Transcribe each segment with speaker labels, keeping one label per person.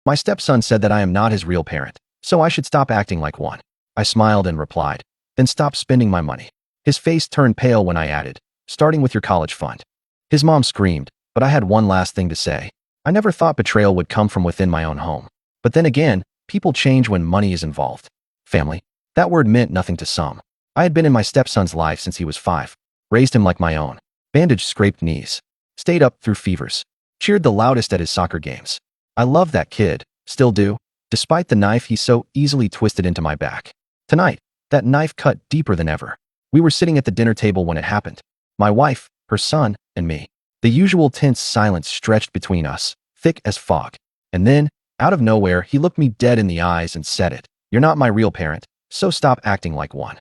Speaker 1: My stepson said that I am not his real parent, so I should stop acting like one. I smiled and replied, then stop spending my money. His face turned pale when I added, starting with your college fund. His mom screamed, but I had one last thing to say. I never thought betrayal would come from within my own home. But then again, people change when money is involved. Family. That word meant nothing to some. I had been in my stepson's life since he was 5, raised him like my own, bandaged scraped knees, stayed up through fevers, cheered the loudest at his soccer games. I loved that kid, still do, despite the knife he so easily twisted into my back. Tonight, that knife cut deeper than ever. We were sitting at the dinner table when it happened. My wife, her son, and me. The usual tense silence stretched between us, thick as fog. And then, out of nowhere, he looked me dead in the eyes and said it. You're not my real parent, so stop acting like one.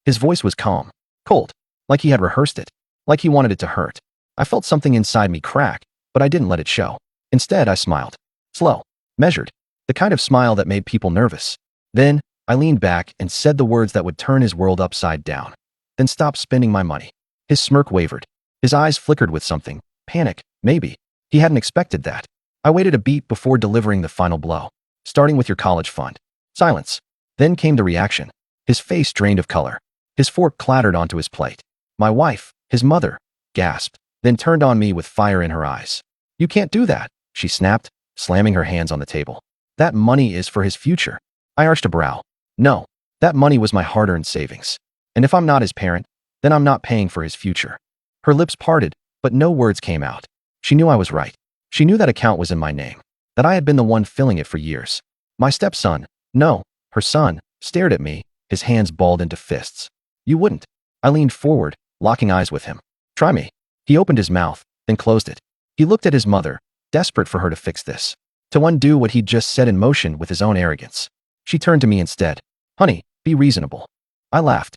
Speaker 1: His voice was calm, cold, like he had rehearsed it, like he wanted it to hurt. I felt something inside me crack, but I didn't let it show. Instead, I smiled. Slow, measured, the kind of smile that made people nervous. Then, I leaned back and said the words that would turn his world upside down. Then stop spending my money. His smirk wavered. His eyes flickered with something. Panic, maybe. He hadn't expected that. I waited a beat before delivering the final blow. Starting with your college fund. Silence. Then came the reaction. His face drained of color. His fork clattered onto his plate. My wife, his mother, gasped, then turned on me with fire in her eyes. You can't do that, she snapped, slamming her hands on the table. That money is for his future. I arched a brow. No, that money was my hard-earned savings. And if I'm not his parent, then I'm not paying for his future. Her lips parted, but no words came out. She knew I was right. She knew that account was in my name, that I had been the one filling it for years. My stepson, no, her son, stared at me, his hands balled into fists. You wouldn't. I leaned forward, locking eyes with him. Try me. He opened his mouth, then closed it. He looked at his mother, desperate for her to fix this, to undo what he'd just set in motion with his own arrogance. She turned to me instead. Honey, be reasonable. I laughed.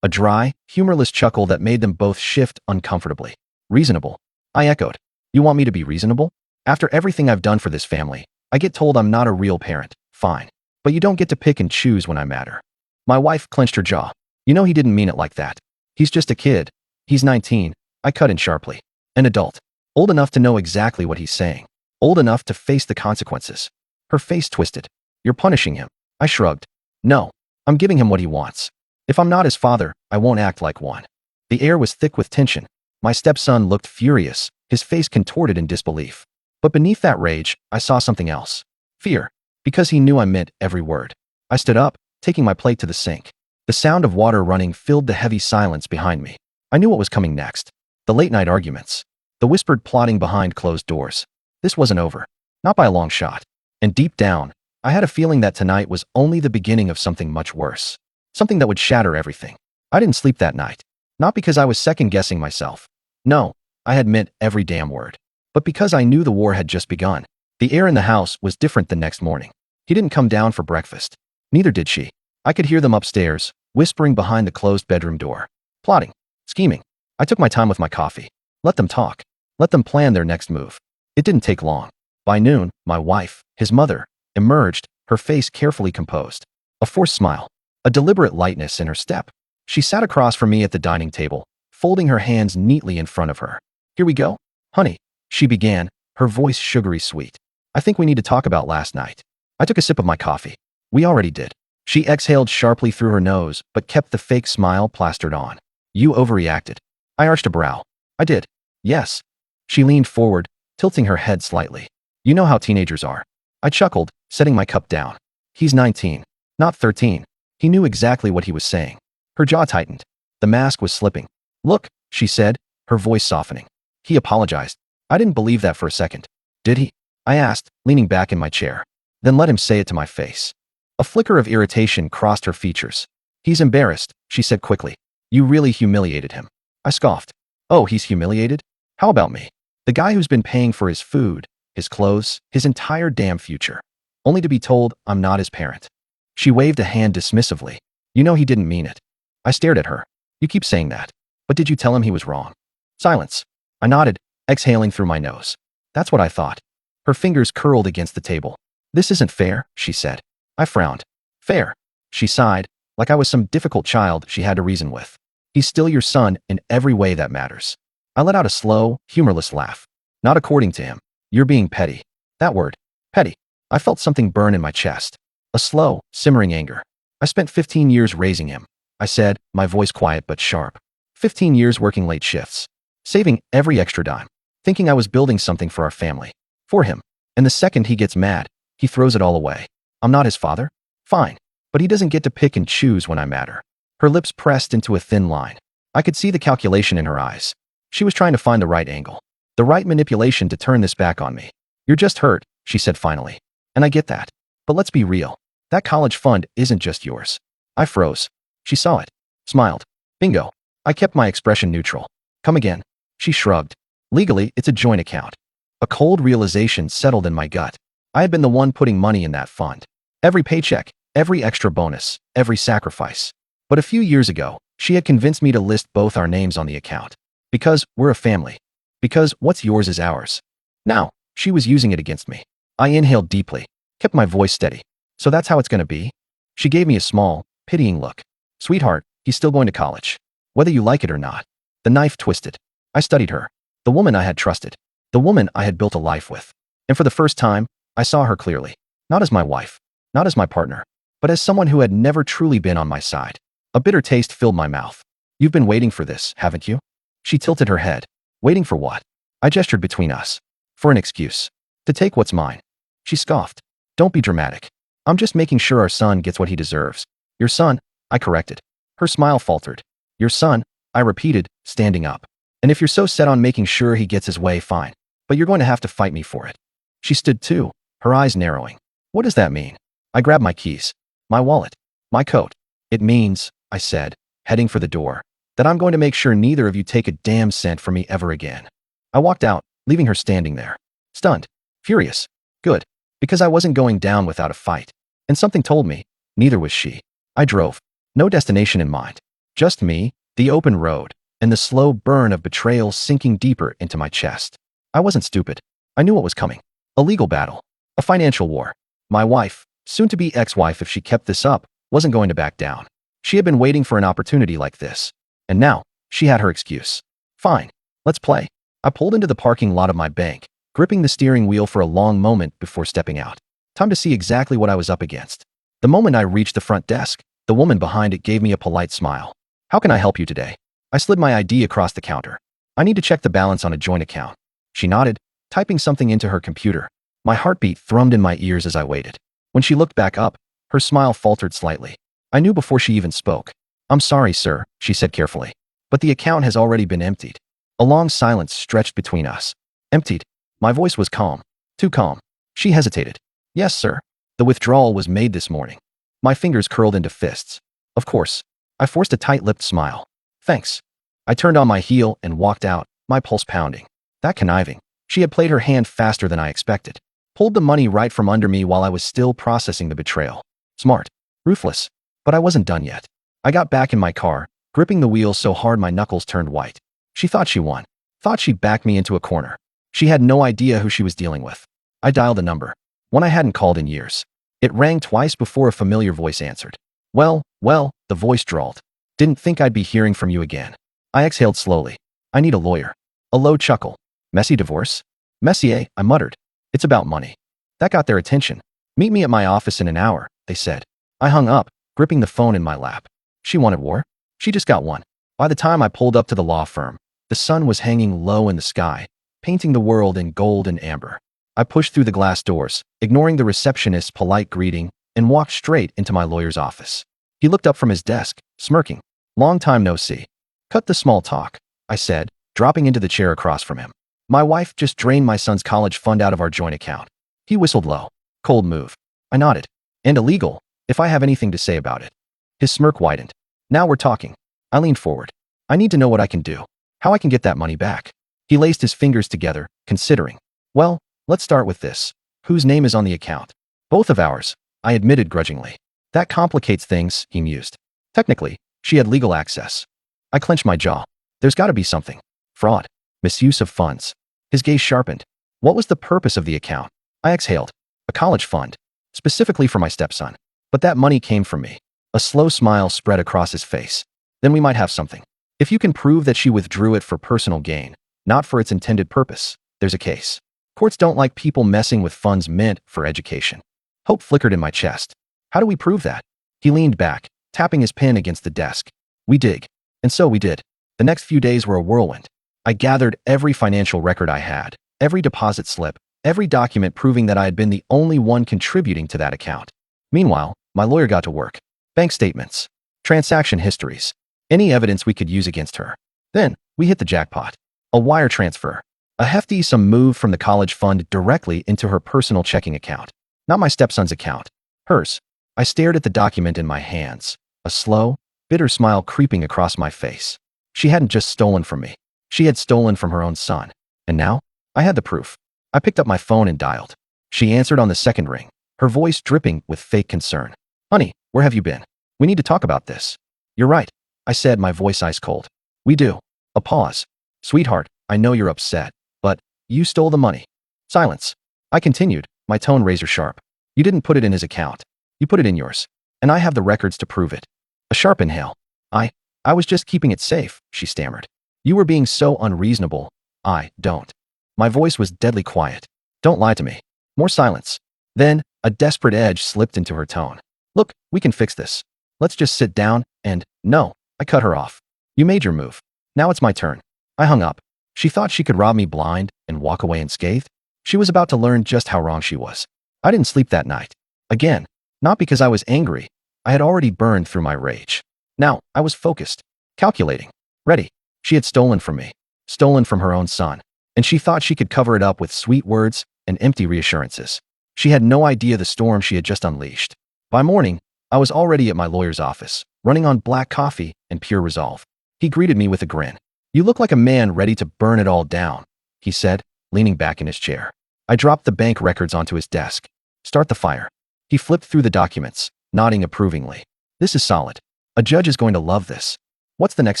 Speaker 1: A dry, humorless chuckle that made them both shift uncomfortably. Reasonable. I echoed. You want me to be reasonable? After everything I've done for this family, I get told I'm not a real parent. Fine. But you don't get to pick and choose when I matter. My wife clenched her jaw. You know he didn't mean it like that. He's just a kid. He's 19. I cut in sharply. An adult. Old enough to know exactly what he's saying. Old enough to face the consequences. Her face twisted. You're punishing him. I shrugged. No. I'm giving him what he wants. If I'm not his father, I won't act like one. The air was thick with tension. My stepson looked furious, his face contorted in disbelief. But beneath that rage, I saw something else. Fear. Because he knew I meant every word. I stood up, taking my plate to the sink. The sound of water running filled the heavy silence behind me. I knew what was coming next. The late-night arguments. The whispered plotting behind closed doors. This wasn't over. Not by a long shot. And deep down, I had a feeling that tonight was only the beginning of something much worse. Something that would shatter everything. I didn't sleep that night. Not because I was second-guessing myself. No, I had meant every damn word. But because I knew the war had just begun. The air in the house was different the next morning. He didn't come down for breakfast. Neither did she. I could hear them upstairs, whispering behind the closed bedroom door. Plotting. Scheming. I took my time with my coffee. Let them talk. Let them plan their next move. It didn't take long. By noon, my wife, his mother, emerged, her face carefully composed. A forced smile. A deliberate lightness in her step. She sat across from me at the dining table, folding her hands neatly in front of her. Here we go. Honey, she began, her voice sugary sweet. I think we need to talk about last night. I took a sip of my coffee. We already did. She exhaled sharply through her nose, but kept the fake smile plastered on. You overreacted. I arched a brow. I did. Yes. She leaned forward, tilting her head slightly. You know how teenagers are. I chuckled, setting my cup down. He's 19, not 13. He knew exactly what he was saying. Her jaw tightened. The mask was slipping. Look, she said, her voice softening. He apologized. I didn't believe that for a second. Did he? I asked, leaning back in my chair. Then let him say it to my face. A flicker of irritation crossed her features. He's embarrassed, she said quickly. You really humiliated him. I scoffed. Oh, he's humiliated? How about me? The guy who's been paying for his food, his clothes, his entire damn future. Only to be told I'm not his parent. She waved a hand dismissively. You know he didn't mean it. I stared at her. You keep saying that. But did you tell him he was wrong? Silence. I nodded, exhaling through my nose. That's what I thought. Her fingers curled against the table. This isn't fair, she said. I frowned. Fair. She sighed, like I was some difficult child she had to reason with. He's still your son in every way that matters. I let out a slow, humorless laugh. Not according to him. You're being petty. That word. Petty. I felt something burn in my chest. A slow, simmering anger. I spent 15 years raising him, I said, my voice quiet but sharp. 15 years working late shifts. Saving every extra dime. Thinking I was building something for our family. For him. And the second he gets mad, he throws it all away. I'm not his father? Fine. But he doesn't get to pick and choose when I matter. Her lips pressed into a thin line. I could see the calculation in her eyes. She was trying to find the right angle. The right manipulation to turn this back on me. You're just hurt, she said finally. And I get that. But let's be real. That college fund isn't just yours. I froze. She saw it. Smiled. Bingo. I kept my expression neutral. Come again. She shrugged. Legally, it's a joint account. A cold realization settled in my gut. I had been the one putting money in that fund. Every paycheck, every extra bonus, every sacrifice. But a few years ago, she had convinced me to list both our names on the account. Because we're a family. Because what's yours is ours. Now, she was using it against me. I inhaled deeply, kept my voice steady. So that's how it's going to be? She gave me a small, pitying look. Sweetheart, he's still going to college. Whether you like it or not. The knife twisted. I studied her. The woman I had trusted. The woman I had built a life with. And for the first time, I saw her clearly. Not as my wife. Not as my partner. But as someone who had never truly been on my side. A bitter taste filled my mouth. You've been waiting for this, haven't you? She tilted her head. Waiting for what? I gestured between us. For an excuse. To take what's mine. She scoffed. Don't be dramatic. I'm just making sure our son gets what he deserves. Your son, I corrected. Her smile faltered. Your son, I repeated, standing up. And if you're so set on making sure he gets his way, fine. But you're going to have to fight me for it. She stood too, her eyes narrowing. What does that mean? I grabbed my keys. My wallet. My coat. It means, I said, heading for the door, that I'm going to make sure neither of you take a damn cent from me ever again. I walked out, leaving her standing there. Stunned. Furious. Good. Because I wasn't going down without a fight. And something told me, neither was she. I drove. No destination in mind. Just me, the open road, and the slow burn of betrayal sinking deeper into my chest. I wasn't stupid. I knew what was coming. A legal battle. A financial war. My wife, soon-to-be ex-wife if she kept this up, wasn't going to back down. She had been waiting for an opportunity like this. And now, she had her excuse. Fine. Let's play. I pulled into the parking lot of my bank, gripping the steering wheel for a long moment before stepping out. Time to see exactly what I was up against. The moment I reached the front desk, the woman behind it gave me a polite smile. How can I help you today? I slid my ID across the counter. I need to check the balance on a joint account. She nodded, typing something into her computer. My heartbeat thrummed in my ears as I waited. When she looked back up, her smile faltered slightly. I knew before she even spoke. I'm sorry, sir, she said carefully. But the account has already been emptied. A long silence stretched between us. Emptied. My voice was calm. Too calm. She hesitated. Yes, sir. The withdrawal was made this morning. My fingers curled into fists. Of course. I forced a tight-lipped smile. Thanks. I turned on my heel and walked out, my pulse pounding. That conniving. She had played her hand faster than I expected. Pulled the money right from under me while I was still processing the betrayal. Smart. Ruthless. But I wasn't done yet. I got back in my car, gripping the wheel so hard my knuckles turned white. She thought she won. Thought she'd back me into a corner. She had no idea who she was dealing with. I dialed a number. One I hadn't called in years. It rang twice before a familiar voice answered. Well, the voice drawled. Didn't think I'd be hearing from you again. I exhaled slowly. I need a lawyer. A low chuckle. Messy divorce? Messier, I muttered. It's about money. That got their attention. Meet me at my office in an hour, they said. I hung up, gripping the phone in my lap. She wanted war? She just got one. By the time I pulled up to the law firm, the sun was hanging low in the sky, painting the world in gold and amber. I pushed through the glass doors, ignoring the receptionist's polite greeting, and walked straight into my lawyer's office. He looked up from his desk, smirking. Long time no see. Cut the small talk, I said, dropping into the chair across from him. My wife just drained my son's college fund out of our joint account. He whistled low. Cold move. I nodded. And illegal, if I have anything to say about it. His smirk widened. Now we're talking. I leaned forward. I need to know what I can do. How I can get that money back. He laced his fingers together, considering. Well, let's start with this. Whose name is on the account? Both of ours, I admitted grudgingly. That complicates things, he mused. Technically, she had legal access. I clenched my jaw. There's got to be something. Fraud. Misuse of funds. His gaze sharpened. What was the purpose of the account? I exhaled. A college fund. Specifically for my stepson. But that money came from me. A slow smile spread across his face. Then we might have something. If you can prove that she withdrew it for personal gain, not for its intended purpose, there's a case. Courts don't like people messing with funds meant for education. Hope flickered in my chest. How do we prove that? He leaned back, tapping his pen against the desk. We dig. And so we did. The next few days were a whirlwind. I gathered every financial record I had, every deposit slip, every document proving that I had been the only one contributing to that account. Meanwhile, my lawyer got to work. Bank statements, transaction histories, any evidence we could use against her. Then, we hit the jackpot. A wire transfer. A hefty sum moved from the college fund directly into her personal checking account. Not my stepson's account. Hers. I stared at the document in my hands, a slow, bitter smile creeping across my face. She hadn't just stolen from me. She had stolen from her own son. And now, I had the proof. I picked up my phone and dialed. She answered on the second ring, her voice dripping with fake concern. Honey, where have you been? We need to talk about this. You're right, I said, my voice ice cold. We do. A pause. Sweetheart, I know you're upset, but you stole the money. Silence. I continued, my tone razor sharp. You didn't put it in his account. You put it in yours. And I have the records to prove it. A sharp inhale. I was just keeping it safe, she stammered. You were being so unreasonable. I don't. My voice was deadly quiet. Don't lie to me. More silence. Then, a desperate edge slipped into her tone. Look, we can fix this. Let's just sit down and, no, I cut her off. You made your move. Now it's my turn. I hung up. She thought she could rob me blind and walk away unscathed. She was about to learn just how wrong she was. I didn't sleep that night. Again, not because I was angry. I had already burned through my rage. Now, I was focused, calculating, ready. She had stolen from me, stolen from her own son, and she thought she could cover it up with sweet words and empty reassurances. She had no idea the storm she had just unleashed. By morning, I was already at my lawyer's office, running on black coffee and pure resolve. He greeted me with a grin. You look like a man ready to burn it all down, he said, leaning back in his chair. I dropped the bank records onto his desk. Start the fire. He flipped through the documents, nodding approvingly. This is solid. A judge is going to love this. What's the next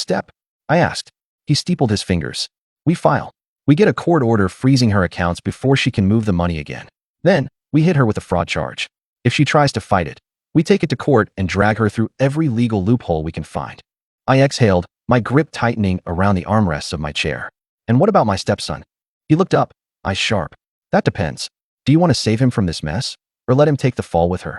Speaker 1: step? I asked. He steepled his fingers. We file. We get a court order freezing her accounts before she can move the money again. Then, we hit her with a fraud charge. If she tries to fight it, we take it to court and drag her through every legal loophole we can find. I exhaled, my grip tightening around the armrests of my chair. And what about my stepson? He looked up, eyes sharp. That depends. Do you want to save him from this mess, or let him take the fall with her?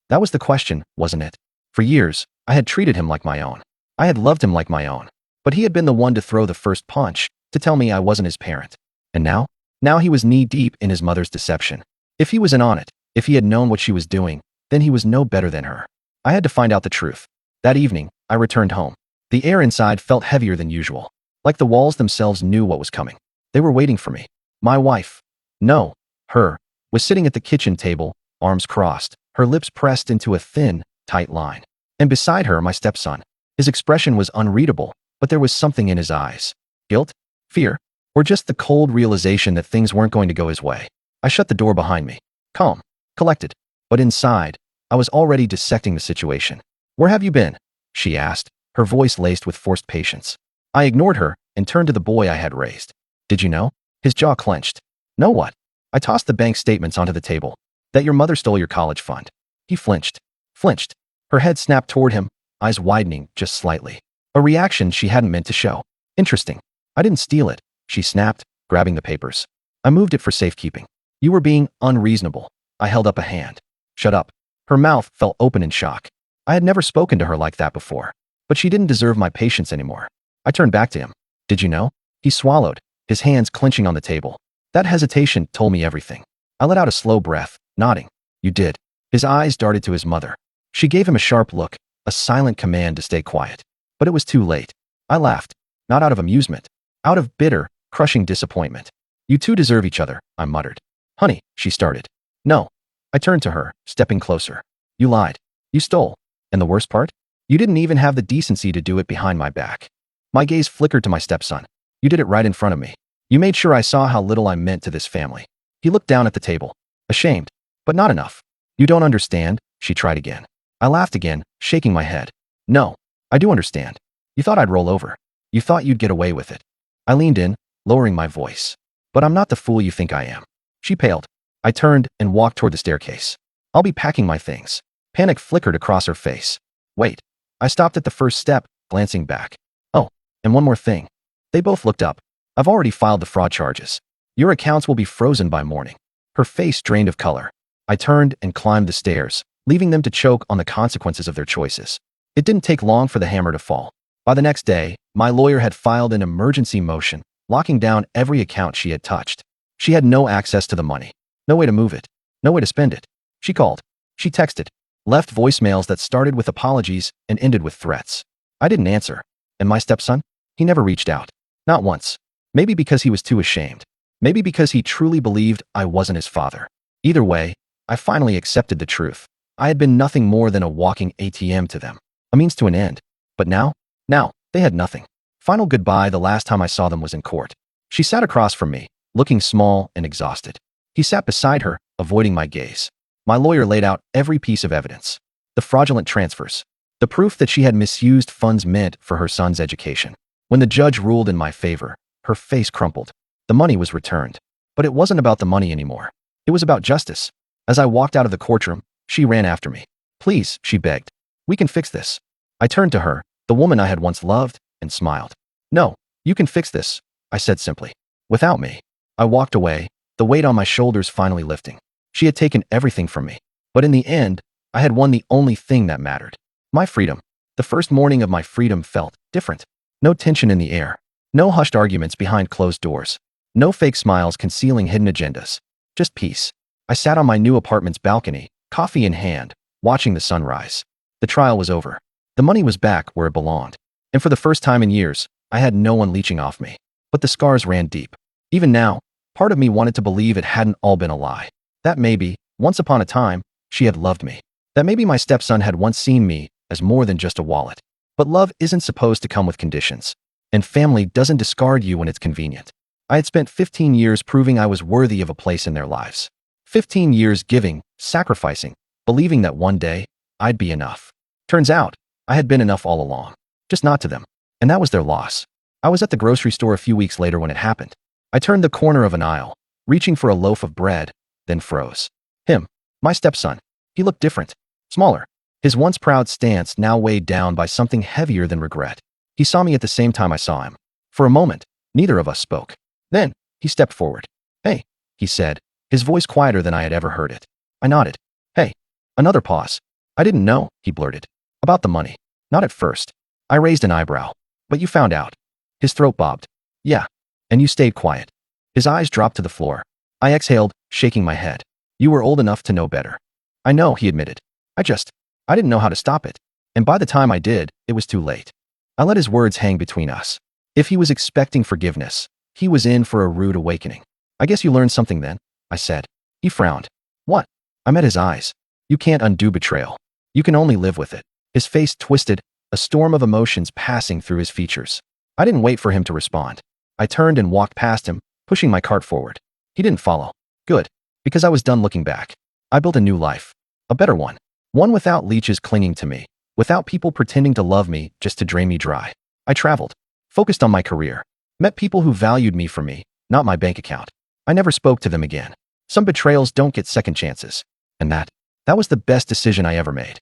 Speaker 1: That was the question, wasn't it? For years, I had treated him like my own. I had loved him like my own. But he had been the one to throw the first punch, to tell me I wasn't his parent. And now? Now he was knee-deep in his mother's deception. If he was in on it, if he had known what she was doing, then he was no better than her. I had to find out the truth. That evening, I returned home. The air inside felt heavier than usual, like the walls themselves knew what was coming. They were waiting for me. My wife, no, her, was sitting at the kitchen table, arms crossed, her lips pressed into a thin, tight line. And beside her, my stepson. His expression was unreadable, but there was something in his eyes. Guilt? Fear? Or just the cold realization that things weren't going to go his way. I shut the door behind me. Calm. Collected. But inside, I was already dissecting the situation. Where have you been? She asked, her voice laced with forced patience. I ignored her and turned to the boy I had raised. Did you know? His jaw clenched. Know what? I tossed the bank statements onto the table. That your mother stole your college fund. He flinched. Flinched. Her head snapped toward him, eyes widening just slightly. A reaction she hadn't meant to show. Interesting. I didn't steal it, she snapped, grabbing the papers. I moved it for safekeeping. You were being unreasonable. I held up a hand. Shut up. Her mouth fell open in shock. I had never spoken to her like that before. But she didn't deserve my patience anymore. I turned back to him. Did you know? He swallowed, his hands clenching on the table. That hesitation told me everything. I let out a slow breath, nodding. You did. His eyes darted to his mother. She gave him a sharp look, a silent command to stay quiet. But it was too late. I laughed, not out of amusement, out of bitter, crushing disappointment. You two deserve each other, I muttered. Honey, she started. No. I turned to her, stepping closer. You lied. You stole. And the worst part? You didn't even have the decency to do it behind my back. My gaze flickered to my stepson. You did it right in front of me. You made sure I saw how little I meant to this family. He looked down at the table, ashamed, but not enough. You don't understand, she tried again. I laughed again, shaking my head. No, I do understand. You thought I'd roll over. You thought you'd get away with it. I leaned in, lowering my voice. But I'm not the fool you think I am. She paled. I turned and walked toward the staircase. I'll be packing my things. Panic flickered across her face. Wait. I stopped at the first step, glancing back. Oh, and one more thing. They both looked up. I've already filed the fraud charges. Your accounts will be frozen by morning. Her face drained of color. I turned and climbed the stairs, leaving them to choke on the consequences of their choices. It didn't take long for the hammer to fall. By the next day, my lawyer had filed an emergency motion, locking down every account she had touched. She had no access to the money, no way to move it, no way to spend it. She called. She texted, left voicemails that started with apologies and ended with threats. I didn't answer. And my stepson? He never reached out. Not once. Maybe because he was too ashamed. Maybe because he truly believed I wasn't his father. Either way, I finally accepted the truth. I had been nothing more than a walking ATM to them, a means to an end. But now, they had nothing. Final goodbye the last time I saw them was in court. She sat across from me, looking small and exhausted. He sat beside her, avoiding my gaze. My lawyer laid out every piece of evidence. The fraudulent transfers. The proof that she had misused funds meant for her son's education. When the judge ruled in my favor, her face crumpled. The money was returned. But it wasn't about the money anymore. It was about justice. As I walked out of the courtroom, she ran after me. Please, she begged. We can fix this. I turned to her, the woman I had once loved, and smiled. No, you can fix this, I said simply. Without me. I walked away, the weight on my shoulders finally lifting. She had taken everything from me. But in the end, I had won the only thing that mattered. My freedom. The first morning of my freedom felt different. No tension in the air. No hushed arguments behind closed doors. No fake smiles concealing hidden agendas. Just peace. I sat on my new apartment's balcony, coffee in hand, watching the sunrise. The trial was over. The money was back where it belonged. And for the first time in years, I had no one leeching off me. But the scars ran deep. Even now, part of me wanted to believe it hadn't all been a lie. That maybe, once upon a time, she had loved me. That maybe my stepson had once seen me as more than just a wallet. But love isn't supposed to come with conditions. And family doesn't discard you when it's convenient. I had spent 15 years proving I was worthy of a place in their lives. 15 years giving, sacrificing, believing that one day, I'd be enough. Turns out, I had been enough all along. Just not to them. And that was their loss. I was at the grocery store a few weeks later when it happened. I turned the corner of an aisle, reaching for a loaf of bread, then froze. Him, my stepson, he looked different, smaller. His once proud stance now weighed down by something heavier than regret. He saw me at the same time I saw him. For a moment, neither of us spoke. Then, he stepped forward. Hey, he said, his voice quieter than I had ever heard it. I nodded. Hey. Another pause. I didn't know, he blurted. About the money. Not at first. I raised an eyebrow. But you found out. His throat bobbed. Yeah. And you stayed quiet. His eyes dropped to the floor. I exhaled, shaking my head. You were old enough to know better. I know, he admitted. I didn't know how to stop it. And by the time I did, it was too late. I let his words hang between us. If he was expecting forgiveness, he was in for a rude awakening. I guess you learned something then, I said. He frowned. What? I met his eyes. You can't undo betrayal. You can only live with it. His face twisted, a storm of emotions passing through his features. I didn't wait for him to respond. I turned and walked past him, pushing my cart forward. He didn't follow. Good. Because I was done looking back. I built a new life. A better one. One without leeches clinging to me. Without people pretending to love me just to drain me dry. I traveled. Focused on my career. Met people who valued me for me, not my bank account. I never spoke to them again. Some betrayals don't get second chances. And that was the best decision I ever made.